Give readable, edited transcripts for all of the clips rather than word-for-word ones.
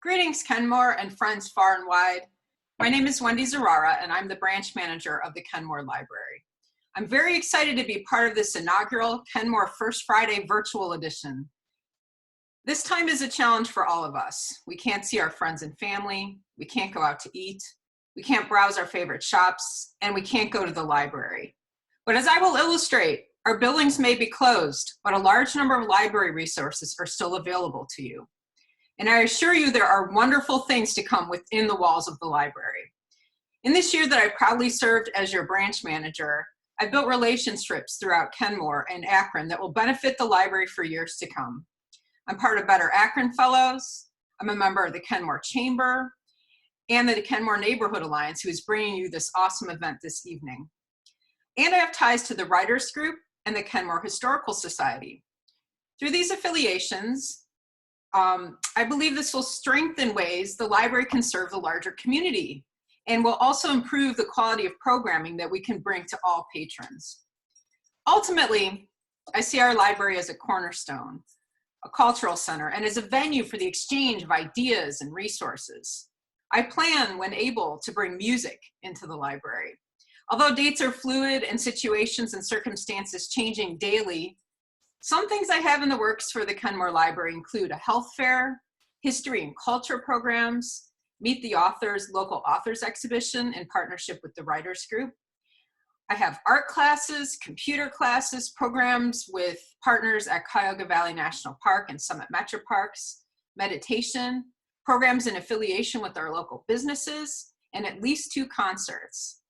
Greetings, Kenmore and friends far and wide. My name is Wendy Zerara, and I'm the branch manager of the Kenmore Library. I'm very excited to be part of this inaugural Kenmore First Friday virtual edition. This time is a challenge for all of us. We can't see our friends and family, we can't go out to eat, we can't browse our favorite shops, and we can't go to the library. But as I will illustrate, our buildings may be closed, but a large number of library resources are still available to you. And I assure you there are wonderful things to come within the walls of the library. In this year that I proudly served as your branch manager, I've built relationships throughout Kenmore and Akron that will benefit the library for years to come. I'm part of Better Akron Fellows, I'm a member of the Kenmore Chamber, and the Kenmore Neighborhood Alliance, who is bringing you this awesome event this evening. And I have ties to the Writers Group and the Kenmore Historical Society. Through these affiliations, I believe this will strengthen ways the library can serve the larger community and will also improve the quality of programming that we can bring to all patrons. Ultimately, I see our library as a cornerstone, a cultural center, and as a venue for the exchange of ideas and resources. I plan, when able, to bring music into the library. Although dates are fluid and situations and circumstances changing daily, some things I have in the works for the Kenmore Library include a health fair, history and culture programs, Meet the Authors local authors exhibition in partnership with the Writers Group. I have art classes, computer classes, programs with partners at Cuyahoga Valley National Park and Summit Metro Parks, meditation, programs in affiliation with our local businesses, and at least 2 concerts.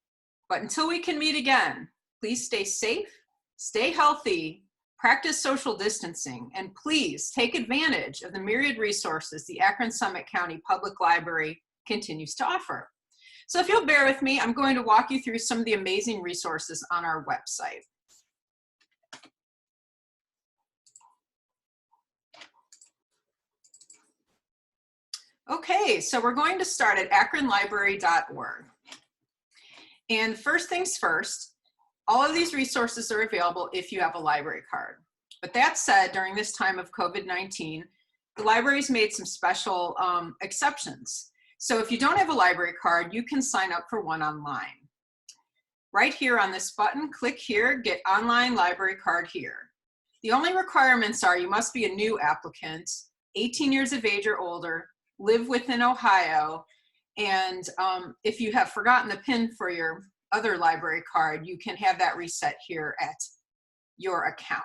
But until we can meet again, please stay safe, stay healthy, practice social distancing, and please take advantage of the myriad resources the Akron-Summit County Public Library continues to offer. So if you'll bear with me, I'm going to walk you through some of the amazing resources on our website. Okay, so we're going to start at akronlibrary.org. And first things first, all of these resources are available if you have a library card. But that said, during this time of COVID-19, the library's made some special exceptions. So if you don't have a library card, you can sign up for one online. Right here on this button, click here, get online library card here. The only requirements are you must be a new applicant, 18 years of age or older, live within Ohio, and if you have forgotten the PIN for your other library card, you can have that reset here at your account.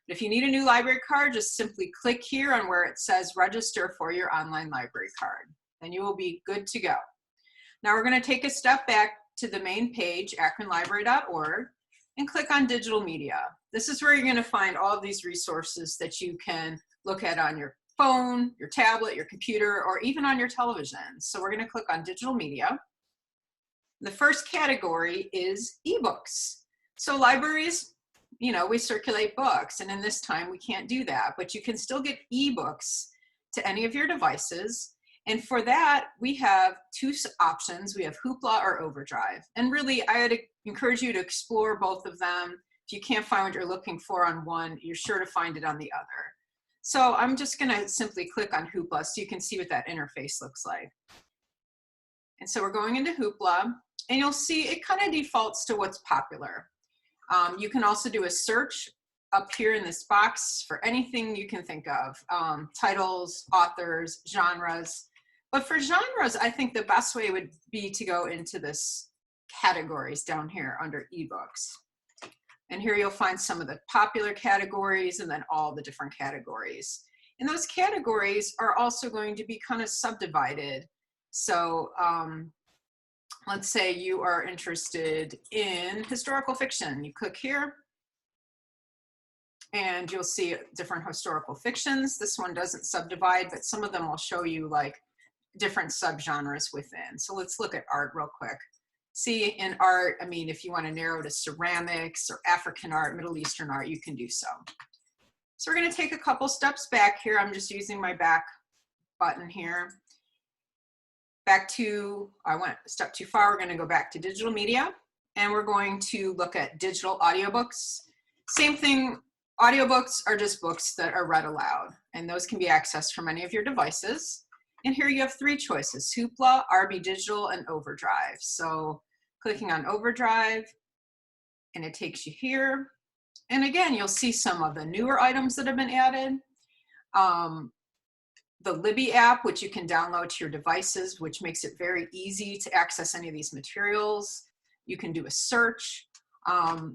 But if you need a new library card, just simply click here on where it says register for your online library card, and you will be good to go. Now we're going to take a step back to the main page, akronlibrary.org, and click on digital media. This is where you're going to find all of these resources that you can look at on your phone, your tablet, your computer, or even on your television. So we're going to click on digital media. The first category is ebooks. So libraries, you know, we circulate books, and in this time we can't do that, but you can still get ebooks to any of your devices. And for that, we have 2 options. We have Hoopla or Overdrive. And really, I would encourage you to explore both of them. If you can't find what you're looking for on one, you're sure to find it on the other. So I'm just going to simply click on Hoopla so you can see what that interface looks like. And so we're going into Hoopla, and you'll see it kind of defaults to what's popular. You can also do a search up here in this box for anything you can think of, titles, authors, genres. But for genres, I think the best way would be to go into this categories down here under ebooks. And here you'll find some of the popular categories and then all the different categories. And those categories are also going to be kind of subdivided. So let's say you are interested in historical fiction. You click here and you'll see different historical fictions. This one doesn't subdivide, but some of them will show you like different subgenres within. So let's look at art real quick. See, in art, I mean, if you want to narrow to ceramics or African art, Middle Eastern art, you can do so. So we're going to take a couple steps back here. I'm just using my back button here. Back to, I went a step too far. We're going to go back to digital media, and we're going to look at digital audiobooks. Same thing, audiobooks are just books that are read aloud, and those can be accessed from any of your devices. And here you have 3 choices: Hoopla, RB Digital, and Overdrive. So clicking on Overdrive, and it takes you here. And again, you'll see some of the newer items that have been added. The Libby app, which you can download to your devices, which makes it very easy to access any of these materials. You can do a search.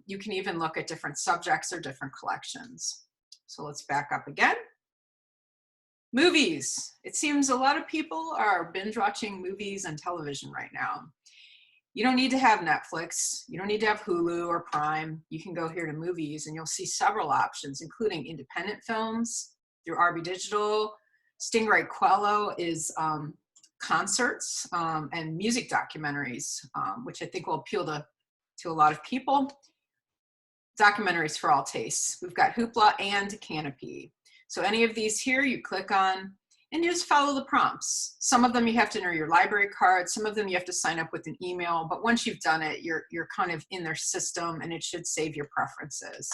You can even look at different subjects or different collections. So let's back up again. Movies. It seems a lot of people are binge watching movies and television right now. You don't need to have Netflix. You don't need to have Hulu or Prime. You can go here to movies and you'll see several options, including independent films through RB Digital. Stingray Quello is concerts and music documentaries, which I think will appeal to a lot of people. Documentaries for all tastes. We've got Hoopla and Canopy. So any of these here you click on and you just follow the prompts. Some of them you have to enter your library card. Some of them you have to sign up with an email. But once you've done it, you're kind of in their system and it should save your preferences.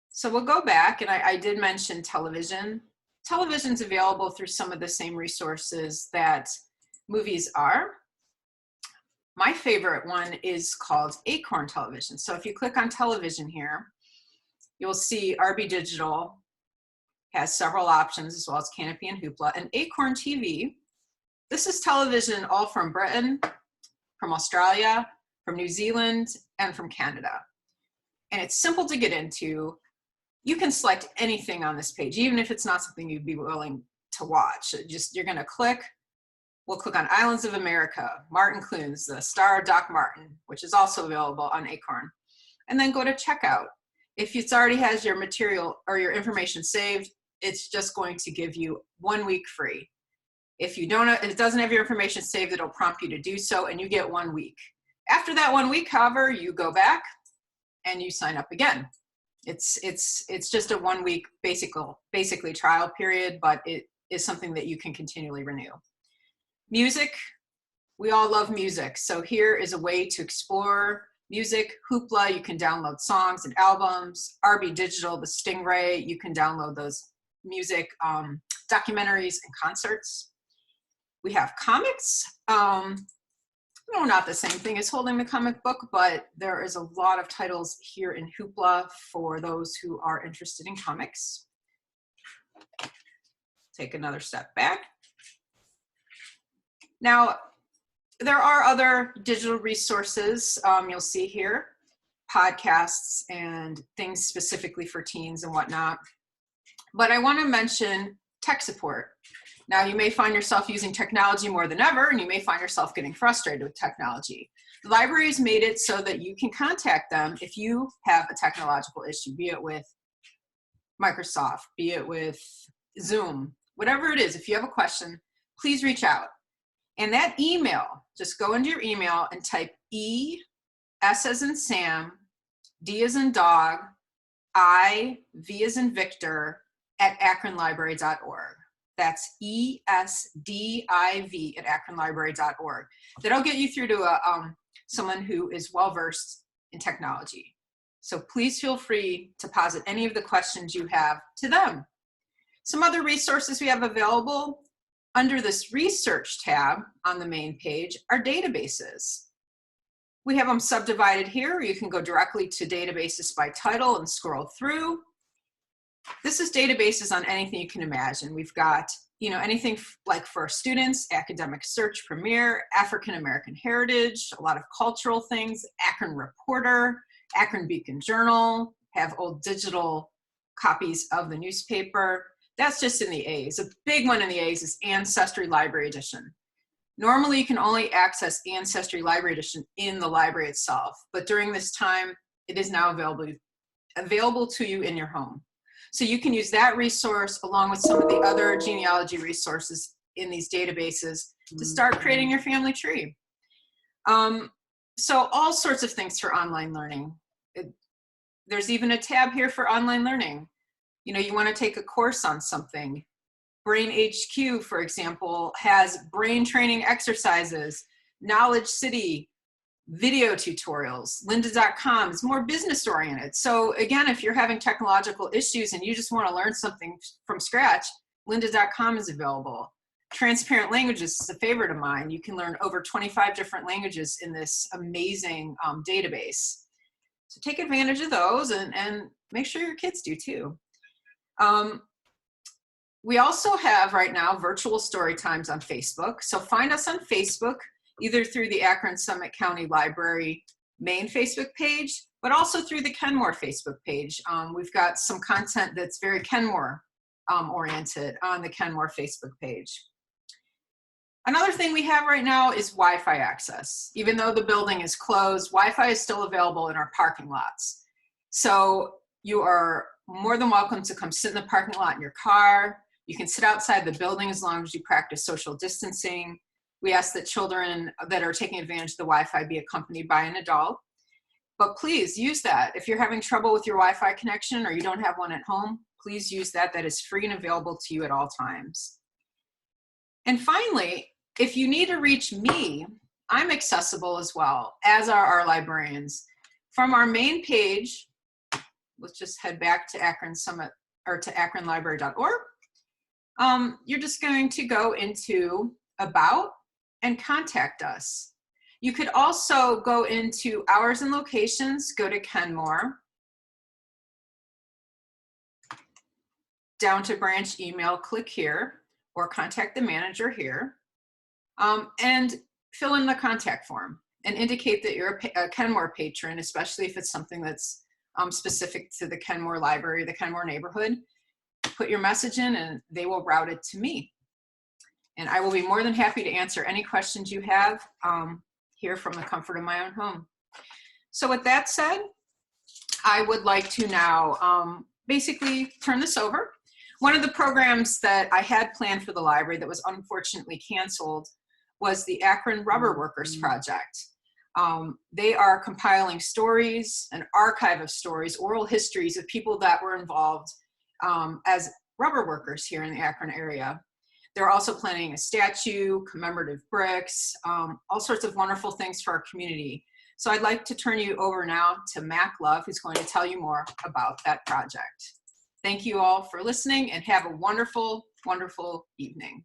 So we'll go back, and I did mention television. Television's available through some of the same resources that movies are. My favorite one is called Acorn Television. So if you click on television here, you'll see RB Digital has several options, as well as Canopy and Hoopla. And Acorn TV, this is television all from Britain, from Australia, from New Zealand, and from Canada. And it's simple to get into. You can select anything on this page, even if it's not something you'd be willing to watch. You're gonna click. We'll click on Islands of America, Martin Clunes, the star of Doc Martin, which is also available on Acorn. And then go to checkout. If it already has your material or your information saved, it's just going to give you 1 week free. If it doesn't have your information saved, it'll prompt you to do so, and you get 1 week. After that 1 week, however, you go back and you sign up again. It's just a 1 week basically trial period, but it is something that you can continually renew. Music, we all love music. So here is a way to explore music. Hoopla, you can download songs and albums. RB Digital, the Stingray, you can download those music documentaries and concerts. We have comics. No, not the same thing as holding the comic book, but there is a lot of titles here in Hoopla for those who are interested in comics. Take another step back. Now, there are other digital resources you'll see here, podcasts and things specifically for teens and whatnot. But I want to mention tech support. Now, you may find yourself using technology more than ever, and you may find yourself getting frustrated with technology. The library's made it so that you can contact them if you have a technological issue, be it with Microsoft, be it with Zoom, whatever it is. If you have a question, please reach out. And that email, just go into your email and type E, S as in Sam, D as in dog, I, V as in Victor, at akronlibrary.org. That's ESDIV at akronlibrary.org. That'll get you through to someone who is well-versed in technology. So please feel free to posit any of the questions you have to them. Some other resources we have available under this research tab on the main page are databases. We have them subdivided here. You can go directly to databases by title and scroll through. This is databases on anything you can imagine. We've got, anything like for students, Academic Search Premier, African American Heritage, a lot of cultural things, Akron Reporter, Akron Beacon Journal, have old digital copies of the newspaper. That's just in the A's. A big one in the A's is Ancestry Library Edition. Normally, you can only access Ancestry Library Edition in the library itself, but during this time, it is now available to you in your home. So you can use that resource along with some of the other genealogy resources in these databases to start creating your family tree. So all sorts of things for online learning. There's even a tab here for online learning. You want to take a course on something. Brain HQ, for example, has brain training exercises. Knowledge City, video tutorials. Lynda.com is more business oriented. So again, if you're having technological issues and you just want to learn something from scratch, lynda.com is available. Transparent Languages is a favorite of mine. You can learn over 25 different languages in this amazing database. So take advantage of those and make sure your kids do too. We also have right now virtual story times on Facebook. So find us on Facebook, either through the Akron-Summit County Library main Facebook page, but also through the Kenmore Facebook page. We've got some content that's very Kenmore oriented on the Kenmore Facebook page. Another thing we have right now is Wi-Fi access. Even though the building is closed, Wi-Fi is still available in our parking lots. So you are more than welcome to come sit in the parking lot in your car. You can sit outside the building as long as you practice social distancing. We ask that children that are taking advantage of the Wi-Fi be accompanied by an adult. But please use that. If you're having trouble with your Wi-Fi connection or you don't have one at home, please use that. That is free and available to you at all times. And finally, if you need to reach me, I'm accessible as well, as are our librarians. From our main page, let's just head back to Akron-Summit or to akronlibrary.org. You're just going to go into About and Contact Us. You could also go into Hours and Locations, go to Kenmore, down to Branch Email, click here, or Contact the Manager here, and fill in the contact form and indicate that you're a Kenmore patron, especially if it's something that's specific to the Kenmore Library, the Kenmore neighborhood. Put your message in and they will route it to me. And I will be more than happy to answer any questions you have here from the comfort of my own home. So with that said, I would like to now basically turn this over. One of the programs that I had planned for the library that was unfortunately canceled was the Akron Rubber Workers Project. They are compiling stories, an archive of stories, oral histories of people that were involved as rubber workers here in the Akron area. They're also planning a statue, commemorative bricks, all sorts of wonderful things for our community. So I'd like to turn you over now to Mac Love, who's going to tell you more about that project. Thank you all for listening and have a wonderful, wonderful evening.